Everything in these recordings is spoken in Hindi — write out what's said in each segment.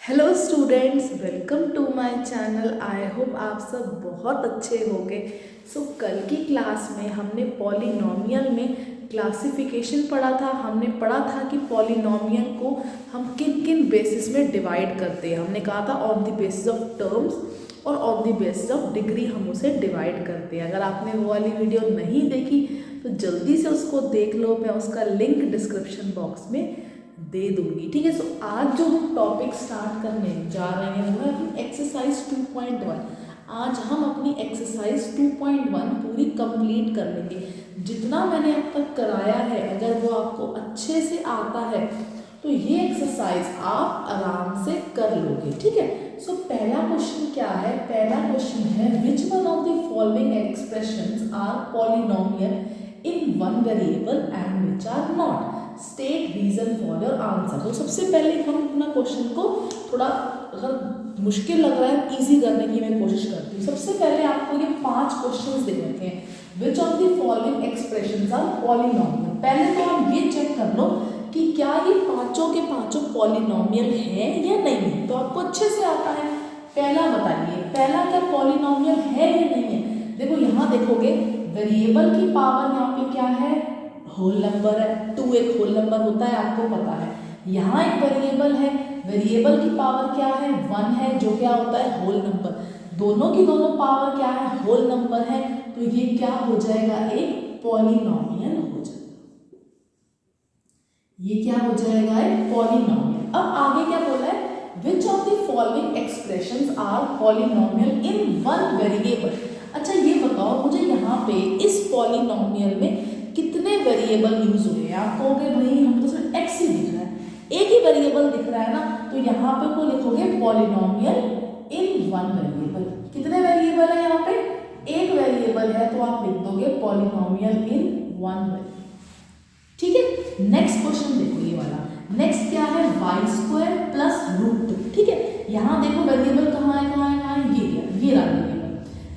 Hello students, welcome to my channel. I hope आप सब बहुत अच्छे होंगे। कल की क्लास में हमने पॉलिनॉमियल में क्लासिफिकेशन पढ़ा था। हमने पढ़ा था कि पॉलिनॉमियल को हम किन किन बेसिस में डिवाइड करते हैं। हमने कहा था on the basis of terms और on the basis of degree हम उसे डिवाइड करते हैं। अगर आपने वो वाली वीडियो नहीं देखी तो जल्दी से उसको देख लो, मैं उसका लिंक डिस्क्रिप्शन बॉक्स में दे दूंगी। ठीक है। आज जो हम टॉपिक स्टार्ट करने जा रहे हैं वो है अपनी एक्सरसाइज 2.1। आज हम अपनी एक्सरसाइज 2.1 पूरी कंप्लीट कर लेंगे। जितना मैंने अब तक कराया है, अगर वो आपको अच्छे से आता है तो ये एक्सरसाइज आप आराम से कर लोगे। ठीक है। पहला क्वेश्चन क्या है? पहला क्वेश्चन है which one of the following expressions are polynomial in one variable and which are not. State reason for your answer. तो सबसे पहले हम अपना क्वेश्चन को थोड़ा, अगर मुश्किल लग रहा है, इजी करने की मैं कोशिश करती हूँ। सबसे पहले आपको ये 5 क्वेश्चंस दे रखे हैं। Which of the following expressions are polynomial. पहले तो आप ये चेक कर लो कि क्या ये पांचों के पांचों पॉलिनोमियल है या नहीं है। तो आपको अच्छे से आता है। पहला बताइए, पहला क्या पॉलिनोमियल है या नहीं है? देखो यहाँ देखोगे, वेरिएबल की पावर यहाँ पे क्या है? होल नंबर है। 2 एक होल नंबर होता है, आपको पता है। यहाँ एक वेरिएबल है, वेरिएबल की पावर क्या है? 1 है, जो क्या होता है? Whole number. दोनों की दोनों पावर क्या है? होल नंबर है। तो ये क्या हो जाएगा? एक पॉलिनोमियल हो जाएगा। ये क्या हो जाएगा? एक पॉलिनोमियल। अब आगे क्या बोला है? Which of the following expressions are polynomial in one variable. अच्छा ये बताओ मुझे, यहाँ पे इस पॉलिनोमियल में कितने वेरिएबल यूज हुए हैं? आप कहोगे भाई हम तो सिर्फ एक्स ही दिख रहा है, एक ही वेरिएबल दिख रहा है ना। तो यहाँ पे को लिखोगे पॉलिनोमियल इन वन वेरिएबल। कितने वेरिएबल है यहाँ पे? एक वेरिएबल है, तो आप लिख दोगे पॉलिनोमियल इन वन वेरिएबल। ठीक है। नेक्स्ट क्वेश्चन देखो ये वाला। नेक्स्ट क्या है? Y square plus root 2। ठीक है। यहाँ देखो वेरिएबल कहाँ है, कहाँ है, कहाँ है? ये रहा वेरिएबल।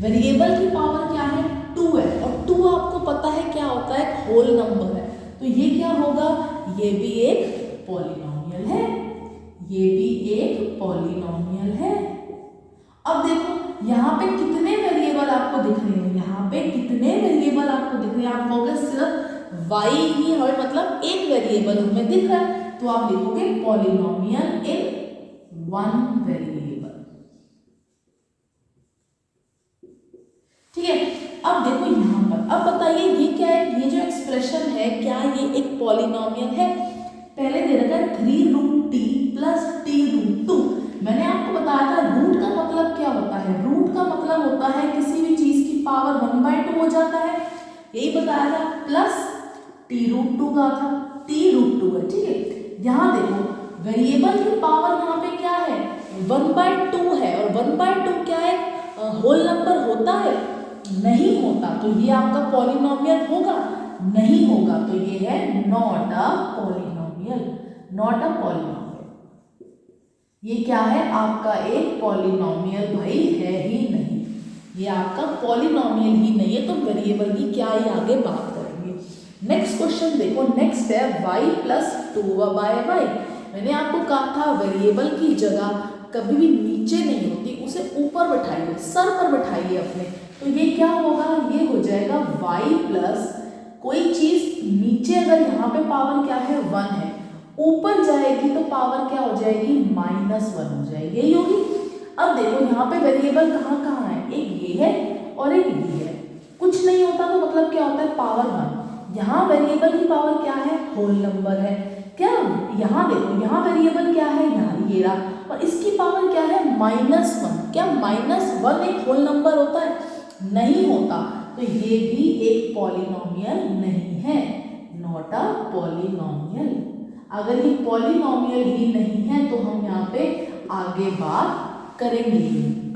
वेरिएबल की पावर क्या है? 2 है, और 2 आपको पता है क्या होता है? होल नंबर है। तो ये क्या होगा? ये भी एक पॉलिनोमियल है, ये भी एक पॉलिनोमियल है। अब देखो यहाँ पे कितने वेरिएबल आपको दिख रहे हैं? यहाँ पे कितने वेरिएबल आपको दिख रहे हैं? आप कहोगे सिर्फ y ही हमें, मतलब एक वेरिएबल हमें दिख रहा है, तो आप लिखोगे पॉलिनोमियल इन वन वेरिएबल। ठीक है। अब देखो यहाँ पर, अब बताइए ये क्या है? ये जो एक्सप्रेशन है, क्या ये एक पॉलिनोमियल है? पहले दे रखा है 3 root t plus t root 2। मैंने आपको बताया था रूट का मतलब क्या होता है? रूट का मतलब होता है किसी भी चीज की पावर 1/2 हो जाता है, यही बताया था। प्लस टी रूट 2 का था, टी रूट 2 है। ठीक है। यहाँ देखो वेरिएबल की पावर यहाँ पे क्या है? 1/2 है, और 1/2 क्या है? होल नंबर होता है? नहीं होता। तो ये आपका पॉलिनोमियल होगा? नहीं होगा। तो ये है not a polynomial, not a polynomial. ये क्या है? आपका एक पॉलिनोमियल भाई है ही नहीं, ये आपका पॉलिनोमियल ही नहीं है। तो वेरिएबल की क्या ही आगे बात करेंगे। नेक्स्ट क्वेश्चन देखो। नेक्स्ट है y प्लस 2/y। मैंने आपको कहा था वेरिएबल की जगह कभी भी नीचे नहीं होती, उसे ऊपर बैठाइए, सर पर बैठाइए अपने। तो ये क्या होगा? ये हो जाएगा y प्लस कोई चीज नीचे, अगर यहाँ पे पावर क्या है? 1 है, ऊपर जाएगी तो पावर क्या हो जाएगी? -1 हो जाएगी, यही होगी। अब देखो यहाँ पे वेरिएबल कहाँ कहाँ है? एक ये है और एक ये है। कुछ नहीं होता तो मतलब क्या होता है? पावर 1। यहाँ वेरिएबल की पावर क्या है? होल नंबर है। क्या यहाँ देखो, यहाँ वेरिएबल क्या है? यहाँ ये रहा, और इसकी पावर क्या है? -1। क्या -1 एक होल नंबर होता है? नहीं होता। तो ये भी एक पॉलिनोमियल नहीं है, नॉट अ पॉलिनोमियल। अगर ये पॉलिनोमियल ही नहीं है तो हम यहाँ पे आगे बात करेंगे।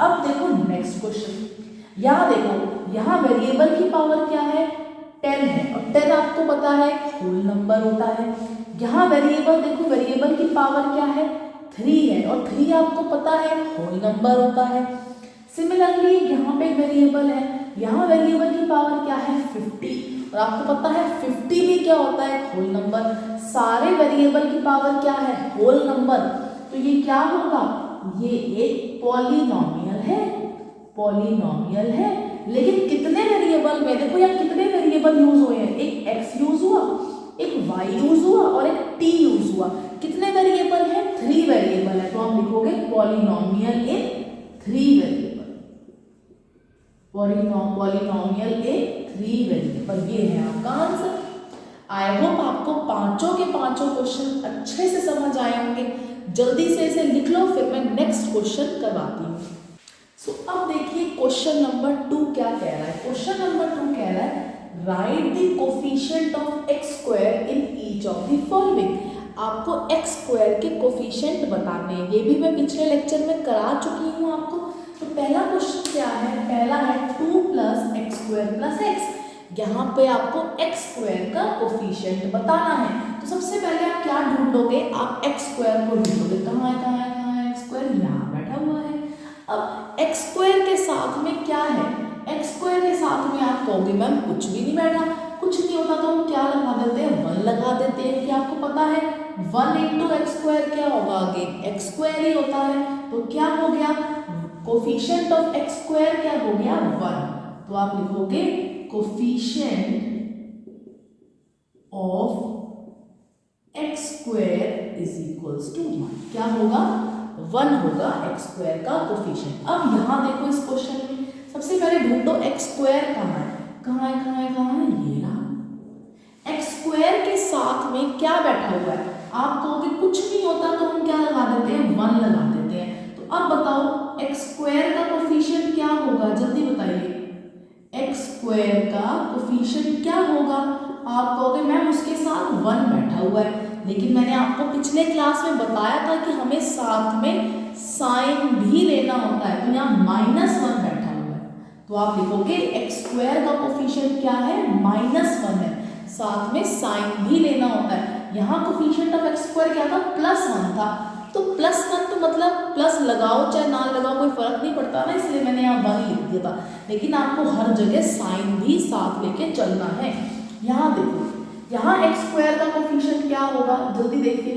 अब देखो नेक्स्ट क्वेश्चन। यहाँ देखो, यहाँ वेरिएबल की पावर क्या है? 10 है, और 10 आपको पता है होल नंबर होता है। यहाँ वेरिएबल देखो, वेरिएबल की पावर क्या है? 3 है, और 3 आपको पता है होल नंबर होता है। सिमिलरली यहाँ पे वेरिएबल है, यहाँ वेरिएबल की पावर क्या है? 50, और आपको पता है 50 भी क्या होता है? Whole number. सारे वेरिएबल की पावर क्या है? Whole number. तो ये क्या होगा, ये एक पॉलिनोमियल है, पॉलिनोमियल है। लेकिन कितने वेरिएबल में, देखो यहाँ कितने वेरिएबल यूज हुए हैं, एक x यूज हुआ, एक y यूज हुआ और एक t यूज हुआ। कितने वेरिएबल है, 3 वेरिएबल है। तो हम लिखोगे पॉलिनोमियल इन 3 वेरिएबल, पॉलिनोमियल इन 3 वेरिएबल। ये है आपका आंसर। आई होप आपको पांचों के पांचों क्वेश्चन अच्छे से समझ आए होंगे। जल्दी से इसे लिख लो, फिर मैं नेक्स्ट क्वेश्चन करवाती हूँ। सो अब देखिए क्वेश्चन नंबर 2 क्या कह रहा है। क्वेश्चन नंबर 2 कह रहा है right the coefficient of x square in each of the following. आपको x स्क्वायर के कोफिशिएंट बताने हैं। ये भी मैं पिछले लेक्चर में करा चुकी हूँ आपको। तो पहला क्वेश्चन क्या है, पहला है 2 + x स्क्वायर + x। यहाँ पे आपको x स्क्वायर का कोफिशिएंट बताना है। तो सबसे पहले आप क्या ढूंढोगे, आप x स्क्वायर को ढूंढोगे। कहाँ है x स्क्वायर, यहाँ बैठा हुआ है। अब x स्क्वायर के साथ में क्या है, x स्क्वायर के साथ में आप कहोगे मैम कुछ भी नहीं बैठा, कुछ नहीं होता तो हम क्या लगा देते हैं, 1 लगा देते हैं। कि आपको पता है 1 × x स्क्वायर क्या होगा, अगेन x स्क्वायर ही होता है। तो क्या हो गया, कोफिशिएंट ऑफ x स्क्वायर क्या हो गया, 1। तो आप लिखोगे कोफिशिएंट ऑफ x स्क्वायर = 1। क्या होगा, 1 होगा x स्क्वायर का कोफिशिएंट। अब यहाँ देखो इस क्वेश्चन में सबसे पहले ढूंढो x स्क्वायर कहाँ है, ये रहा। x स्क्वायर के साथ में क्या बैठा हुआ है, आप कहोगे कुछ नहीं होता तो हम क्या लगा देते हैं, 1 लगा देते हैं। तो अब बताओ x स्क्वायर का कोफिशिएंट क्या होगा, जल्दी बताइए। x स्क्वायर का कोफिशिएंट क्या होगा, आप कहोगे मैम उसके साथ 1 बैठा हुआ है। लेकिन मैंने आपको पिछले क्लास में बताया था कि हमें साथ में साइन भी लेना होता है। तो यहाँ -1 बैठा हुआ है। तो आप लिखोगे x स्क्वायर का कोफिशिएंट क्या है, -1 है, साथ में साइन भी लेना होता है। यहाँ कोफिशिएंट ऑफ x स्क्वायर क्या था, +1 था। तो +1 तो मतलब प्लस लगाओ चाहे ना लगाओ कोई फर्क नहीं पड़ता ना, इसलिए मैंने यहाँ 1 लिख दिया था। लेकिन आपको हर जगह साइन भी साथ लेके चलना है। यहाँ देखो, यहाँ x स्क्वायर का कोफिशिएंट क्या होगा, जल्दी देखिए।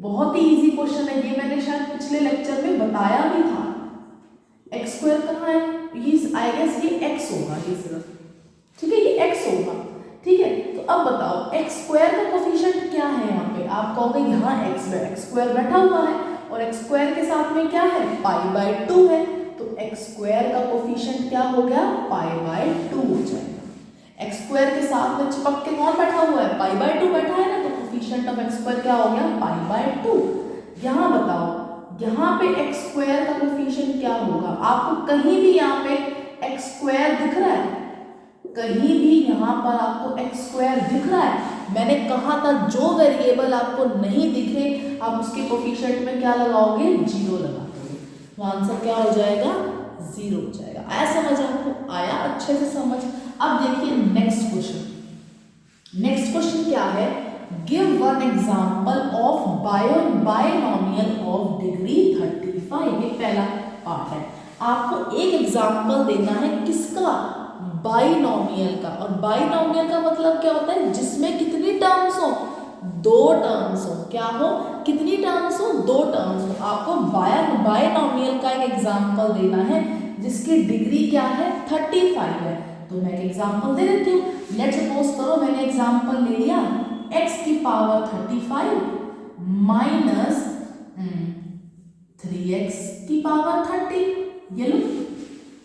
बहुत ही इजी क्वेश्चन है ये, मैंने शायद पिछले लेक्चर में बताया भी था। x स्क्वायर कहाँ है, ये आई गेस ये x होगा, ये सिर्फ, ठीक है, ये x होगा, ठीक है। तो अब बताओ x स्क्वायर का कोफिशिएंट क्या है, यहाँ पे आप कहोगे यहाँ x स्क्वायर बैठा हुआ है और x स्क्वायर के साथ में क्या है, π/2 है। तो x स्क्वायर का कोफिशिएंट क्या हो गया, π/2 हो जाएगा। x स्क्वायर के साथ में चिपक के कौन बैठा हुआ है, π/2 बैठा है ना, तो कोफिशिएंट ऑफ x स्क्वायर क्या हो गया, π/2। यहाँ बताओ, यहाँ पे x स्क्वायर का कोफिशिएंट क्या होगा, आपको कहीं भी यहाँ पे x स्क्वायर दिख रहा है, कहीं भी यहाँ पर आपको x स्क्वायर दिख रहा है। मैंने कहा था जो वेरिएबल आपको नहीं दिख रहे आप उसके कोफिशिएंट में क्या लगाओगे, 0 लगा दोगे। तो आंसर क्या हो जाएगा, 0 हो जाएगा। आया समझ, आपको आया अच्छे से समझ। अब देखिए नेक्स्ट क्वेश्चन। नेक्स्ट क्वेश्चन क्या है, give one example of binomial of degree 35। ये पहला पार्ट है, आपको एक एग्जांपल देना है किसका, बायनोमियल का। और बायनोमियल का मतलब क्या होता है, जिसमें कितनी टर्म्स हो, 2 टर्म्स हो। क्या हो, कितनी टर्म्स हो, 2 टर्म्स हो। आपको बायनोमियल का एक एग्जांपल देना है जिसकी डिग्री क्या है, 35 है। तो मैं एक एग्जांपल दे देती हूँ। लेट्स सपोज करो मैंने एग्जांपल ले लिया x की पावर 35 माइनस 3x की पावर 30। ये लो,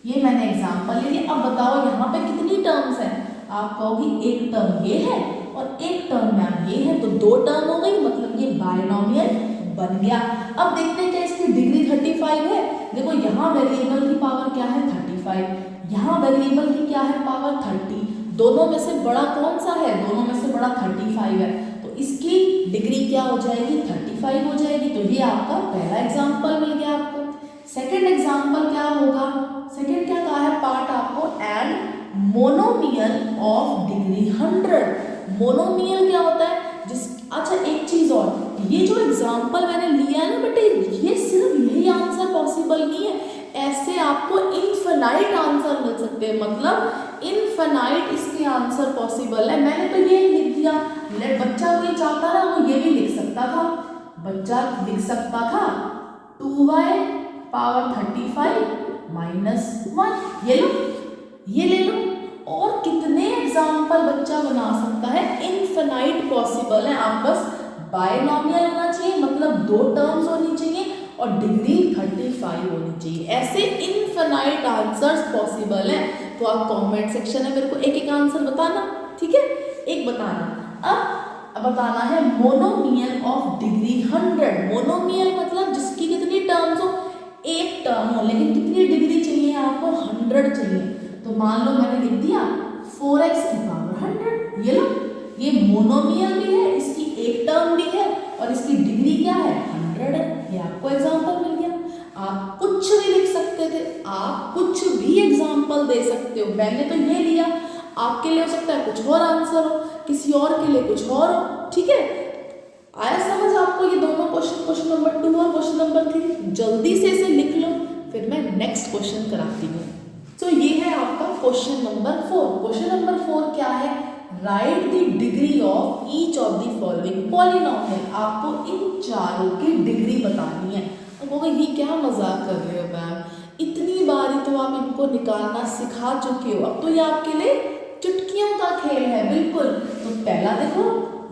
ये मैंने एग्जांपल ले लिया। अब बताओ यहाँ पे कितनी टर्म्स हैं, आप कहोगी एक टर्म ये है और एक टर्म मैम ये है, तो 2 टर्म हो गई, मतलब ये बायनोमियल बन गया। अब देखते हैं क्या इसकी डिग्री 35 है। देखो यहाँ वेरिएबल की पावर क्या है, 35, यहाँ वेरिएबल की क्या है, पावर 30। दोनों में से बड़ा कौन सा है, दोनों में से बड़ा 35 है। तो इसकी डिग्री क्या हो जाएगी, 35 हो जाएगी। तो ये आपका पहला एग्जाम्पल मिल गया आपको। सेकेंड एग्जाम्पल क्या होगा, सेकेंड क्या कहा है पार्ट आपको, and monomial of degree 100। Monomial क्या होता है, जिस, अच्छा एक चीज और, ये जो एग्जाम्पल मैंने लिया है ना बेटे, ये सिर्फ यही आंसर पॉसिबल नहीं है, ऐसे आपको इनफिनाइट आंसर मिल सकते हैं। मतलब इनफिनाइट इसके आंसर पॉसिबल है। मैंने तो ये लिख दिया, बच्चा कोई चाहता ना वो ये भी लिख सकता था, बच्चा लिख सकता था 2y पावर 35 माइनस 1। ये लो, ये ले लो। और कितने एग्जाम्पल बच्चा बना सकता है, इनफिनाइट पॉसिबल है। आप बस बायनॉमियल होना चाहिए, मतलब 2 टर्म्स होनी चाहिए और डिग्री 35 होनी चाहिए। ऐसे इनफिनाइट आंसर्स पॉसिबल है। तो आप कमेंट सेक्शन में मेरे को एक एक आंसर बताना, ठीक है, एक बताना। अब बताना है मोनोमियल ऑफ डिग्री 100। मोनोमियल मतलब जिसकी कितनी टर्म्स हो, एक टर्म हो, लेकिन कितनी डिग्री चाहिए आपको, 100 चाहिए। तो मान लो मैंने लिख दिया 4x की पावर 100। ये लो, ये मोनोमियल भी है, इसकी एक टर्म भी है और इसकी डिग्री क्या है, 100 है। ये आपको एग्जांपल मिल गया। आप कुछ भी लिख सकते थे, आप कुछ भी एग्जांपल दे सकते हो। मैंने तो ये लिया, आपके लिए हो सकता है कुछ और आंसर हो, किसी और के लिए कुछ और हो, ठीक है। आया समझ आपको ये दोनों क्वेश्चन, क्वेश्चन नंबर 2 और क्वेश्चन नंबर 3। जल्दी से इसे लिख लो, फिर मैं नेक्स्ट क्वेश्चन कराती हूँ। तो ये है आपका क्वेश्चन नंबर 4। क्वेश्चन नंबर 4 क्या है, right the degree of each of the following polynomial. आपको इन चारों की डिग्री बतानी है। अब वो ये क्या मजाक कर रहे हो मैम, इतनी बारी तो आप इनको निकालना सिखा चुके हो, अब तो ये आपके लिए चुटकियों का खेल है। बिल्कुल, तो पहला देखो,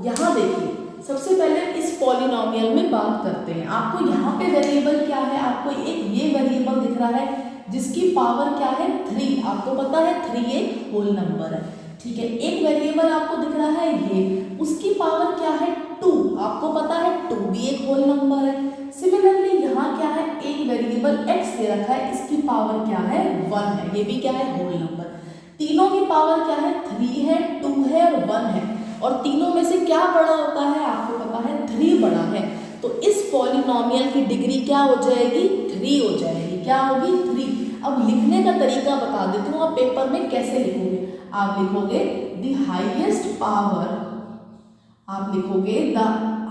यहाँ देखिए, सबसे पहले इस पॉलिनोमियल में बात करते हैं। आपको यहाँ पे वेरिएबल क्या है, आपको एक ये वेरिएबल दिख रहा है जिसकी पावर क्या है, 3। आपको पता है 3 एक होल नंबर है, ठीक है। एक वेरिएबल आपको दिख रहा है ये, उसकी पावर क्या है, 2। आपको पता है 2 भी एक होल नंबर है। सिमिलरली यहाँ क्या है, एक वेरिएबल x दे रखा है, इसकी पावर क्या है, 1 है। ये भी क्या है, होल नंबर। तीनों की पावर क्या है, 3 है, 2 है और 1 है। और तीनों में से क्या बड़ा होता है, आपको पता है 3 बड़ा है। तो इस पॉलिनोमियल की डिग्री क्या हो जाएगी, 3 हो जाएगी। क्या होगी, 3। अब लिखने का तरीका बता देती हूँ, आप पेपर में कैसे लिखोगे। आप लिखोगे द हाईएस्ट पावर, आप लिखोगे the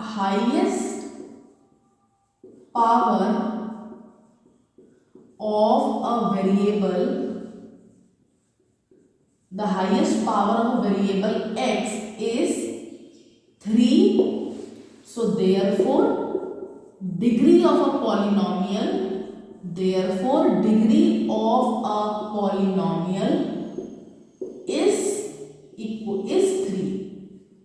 highest power of a variable, the highest power of a variable x is 3. So therefore degree of a polynomial, therefore degree of a polynomial is 3.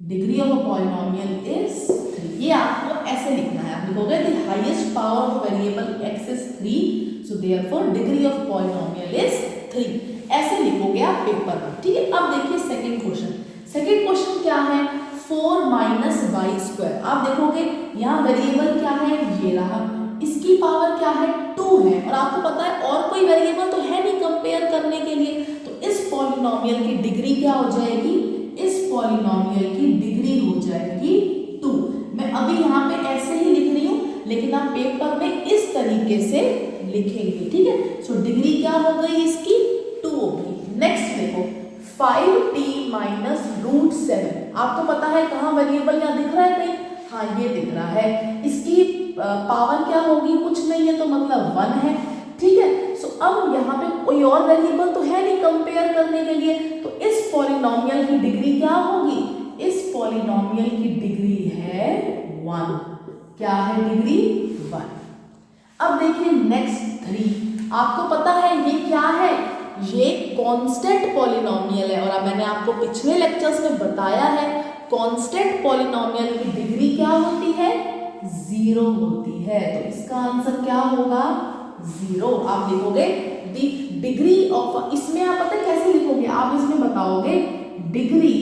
Degree of a polynomial is 3. ये आपको ऐसे लिखना है। आप लिखोगे the highest power of variable x is 3. So therefore degree of polynomial is 3. ऐसे लिखोगे आप पेपर में, ठीक है। अब देखिए सेकंड क्वेश्चन। सेकंड क्वेश्चन क्या है, 4 माइनस वाई स्क्वायर। आप देखोगे यहाँ वेरिएबल क्या है, ये रहा, इसकी पावर क्या है, 2 है। और आपको पता है और कोई वेरिएबल तो है नहीं कंपेयर करने के लिए। तो इस पॉलिनोमियल की डिग्री क्या हो जाएगी, इस पॉलिनोमियल की डिग्री हो जाएगी 2। मैं अभी यहाँ पे ऐसे ही लिख रही हूँ, लेकिन आप पेपर में इस तरीके से लिखेंगे, ठीक है। सो डिग्री क्या हो गई इसकी, 2 होगी। नेक्स्ट देखो 5t माइनस रूट 7। आपको पता है कहाँ वेरिएबल यहाँ दिख रहा है कहीं, हाँ ये दिख रहा है। इसकी पावर क्या होगी, कुछ नहीं है, तो मतलब 1 है, ठीक है। सो अब यहाँ पे कोई और वेरिएबल तो है नहीं कंपेयर करने के लिए, तो इस पॉलिनोमियल की डिग्री क्या होगी, इस पॉलिनोमियल की डिग्री है 1। क्या है डिग्री, 1। अब देखिए नेक्स्ट 3। आपको पता है ये क्या है, ये कांस्टेंट पॉलिनोमियल है। और अब मैंने आपको पिछले लेक्चर्स में बताया है कांस्टेंट पॉलिनोमियल की डिग्री क्या होती है, 0 होती है। तो इसका आंसर क्या होगा, 0। आप लिखोगे द डिग्री ऑफ, इसमें आप पता है कैसे लिखोगे, आप इसमें बताओगे degree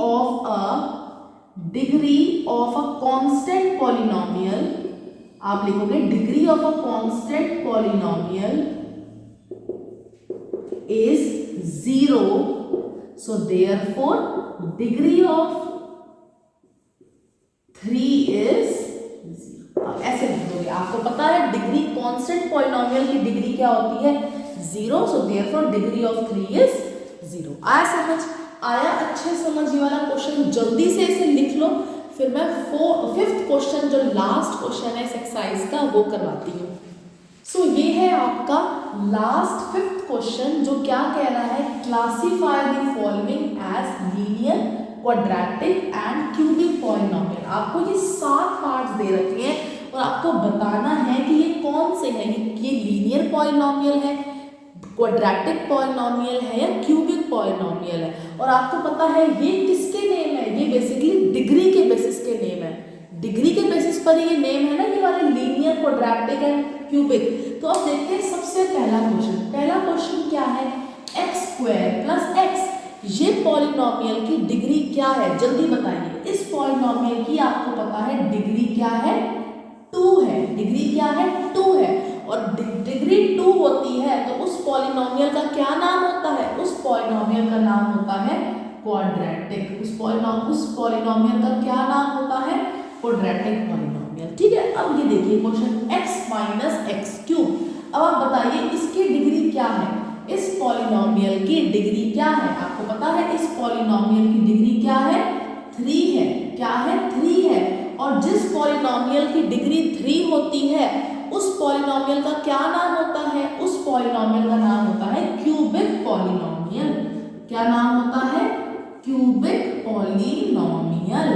of a constant polynomial. आप लिखोगे degree of a constant polynomial is 0. So therefore degree of 3 is 0. अब ऐसे लिख दोगे, आपको पता है डिग्री कांस्टेंट पॉलिनोमियल की डिग्री क्या होती है, 0. So therefore degree of 3 is 0. आया समझ, आया अच्छे समझ ये वाला क्वेश्चन। जल्दी से इसे लिख लो, फिर मैं 5th क्वेश्चन जो लास्ट क्वेश्चन है इस एक्सरसाइज का वो करवाती हूँ। सो ये है आपका लास्ट 5th क्वेश्चन जो क्या कह रहा है, classify the following as linear quadratic and cubic polynomial. आपको ये 7 पार्ट्स दे रखे हैं और आपको बताना है कि ये कौन से हैं, ये लीनियर पॉलिनोमियल है, क्वाड्रेटिक पॉलिनोमियल है या क्यूबिक पॉलिनोमियल है। और आपको पता है ये किसके नेम है, ये बेसिकली डिग्री के बेसिस के नेम है, डिग्री के बेसिस पर ये नेम है ना, ये वाले लीनियर, क्वाड्रेटिक एंड क्यूबिक। तो अब देखते हैं सबसे पहला क्वेश्चन क्या है, एक्स स्क्वायर प्लस एक्स, ये पॉलिनोमियल की डिग्री क्या है, जल्दी बताइए। इस पॉलिनोमियल की आपको पता है डिग्री क्या है, 2 है, डिग्री क्या है, 2 है। और डिग्री 2 होती है तो उस पॉलिनोमियल का क्या नाम होता है, उस पॉलिनोमियल का नाम होता है क्वाड्रेटिक। उस पॉलिनोमियल का क्या नाम होता है, क्वाड्रेटिक पॉलिनोमियल। ठीक है, अब ये देखिए question x minus x cube. अब आप बताइए इसकी डिग्री क्या है, इस पॉलिनोमियल की डिग्री क्या है। आपको पता है इस पॉलिनोमियल की डिग्री क्या है, 3 है। क्या है, 3 है। और जिस पॉलिनोमियल की डिग्री 3 होती है उस पॉलिनोमियल का क्या नाम होता है, उस पॉलिनोमियल का नाम होता है क्यूबिक पॉलिनोमियल। क्या नाम होता है, क्यूबिक पॉलिनोमियल।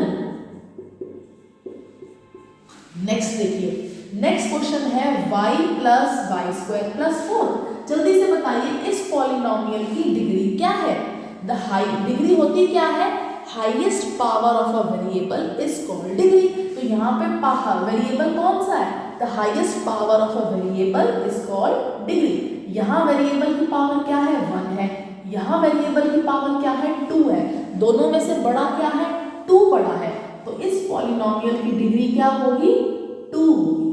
नेक्स्ट देखिए, नेक्स्ट क्वेश्चन है y plus y square plus 4। जल्दी से बताइए इस पॉलिनोमियल की डिग्री क्या है। डिग्री होती क्या है, highest power of a variable is called degree. तो यहाँ पे वेरिएबल कौन सा है, the highest power of a variable is called degree. यहाँ वेरिएबल की पावर क्या है, 1 है, यहाँ वेरिएबल की पावर क्या है, 2 है। दोनों में से बड़ा क्या है, 2 बड़ा है। तो इस पॉलिनोमियल की डिग्री क्या होगी, 2 होगी।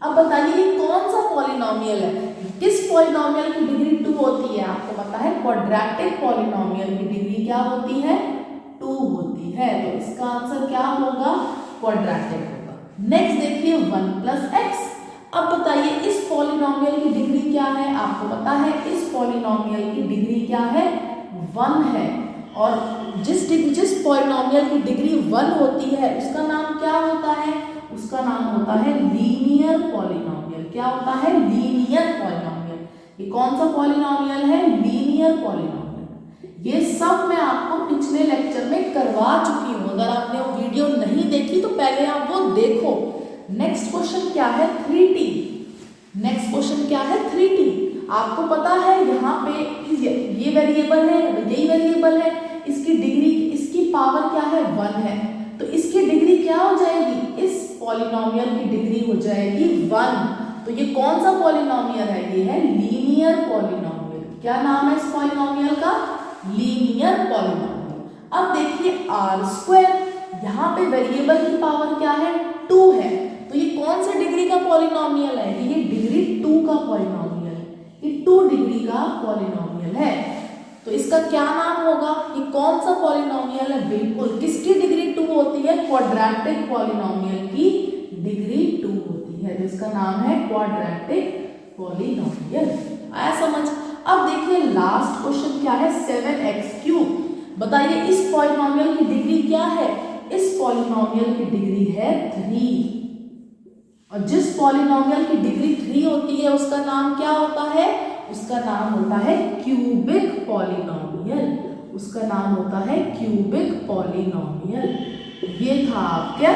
अब बताइए ये कौन सा पॉलिनोमियल है, किस पॉलिनोमियल की डिग्री 2 होती है। आपको पता है क्वाड्रेटिक पॉलिनोमियल की डिग्री क्या होती है, 2 होती है। तो इसका आंसर क्या होगा, क्वाड्रेटिक होगा। नेक्स्ट देखिए 1 प्लस एक्स। अब बताइए इस पॉलिनोमियल की डिग्री क्या है। आपको पता है इस पॉलिनोमियल की डिग्री क्या है, 1 है। और जिस पॉलिनोमियल की डिग्री 1 होती है उसका नाम क्या होता है, उसका नाम होता है लीनियर पॉलिनोमियल। क्या होता है, लीनियर पॉलिनोमियल। ये कौन सा पॉलिनोमियल है, लीनियर पॉलिनोमियल। ये सब मैं आपको पिछले लेक्चर में करवा चुकी हूँ, अगर आपने वो वीडियो नहीं देखी तो पहले आप वो देखो। नेक्स्ट क्वेश्चन क्या है, 3t। नेक्स्ट क्वेश्चन क्या है, 3t। आपको पता है यहाँ पे ये वेरिएबल है, यही वेरिएबल है, इसकी डिग्री, इसकी पावर क्या है, 1 है। तो इसकी डिग्री क्या हो जाएगी, इस पॉलिनोमियल की डिग्री हो जाएगी 1। तो ये कौन सा पॉलिनोमियल है, ये है लीनियर पॉलिनोमियल। क्या नाम है इस पॉलिनोमियल का, लीनियर पॉलिनोमियल। अब देखिए r स्क्वायर, यहाँ पे वेरिएबल की पावर क्या है, 2 है। तो ये कौन सा डिग्री का पॉलिनोमियल है, ये डिग्री 2 का पॉलिनोमियल है, ये 2 डिग्री का पॉलिनोमियल है। तो इसका क्या नाम होगा, ये कौन सा पॉलिनोमियल है, बिल्कुल किसकी डिग्री 2 होती है, क्वाड्रेटिक पॉलिनोमियल की डिग्री 2 होती है। तो इसका नाम है क्वाड्रेटिक पॉलिनोमियल। आया समझ। अब देखिए लास्ट क्वेश्चन क्या है, 7x क्यूब। बताइए इस पॉलिनोमियल की डिग्री क्या है, इस पॉलिनोमियल की डिग्री है 3। और जिस पॉलिनोमियल की डिग्री 3 होती है उसका नाम क्या होता है, उसका नाम होता है क्यूबिक पॉलिनोमियल। उसका नाम होता है क्यूबिक पॉलिनोमियल। ये था आपका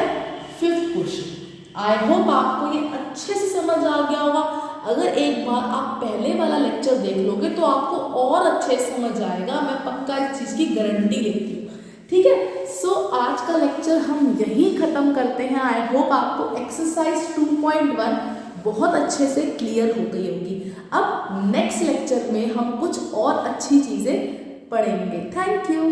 5th क्वेश्चन। आई होप आपको ये अच्छे से समझ आ गया होगा। अगर एक बार आप पहले वाला लेक्चर देख लोगे तो आपको और अच्छे से समझ आएगा, मैं पक्का इस चीज़ की गारंटी लेती हूँ। ठीक है, सो आज का लेक्चर हम यहीं ख़त्म करते हैं। आई होप आपको एक्सरसाइज 2.1 बहुत अच्छे से क्लियर हो गई होगी। अब नेक्स्ट लेक्चर में हम कुछ और अच्छी चीज़ें पढ़ेंगे। Thank you.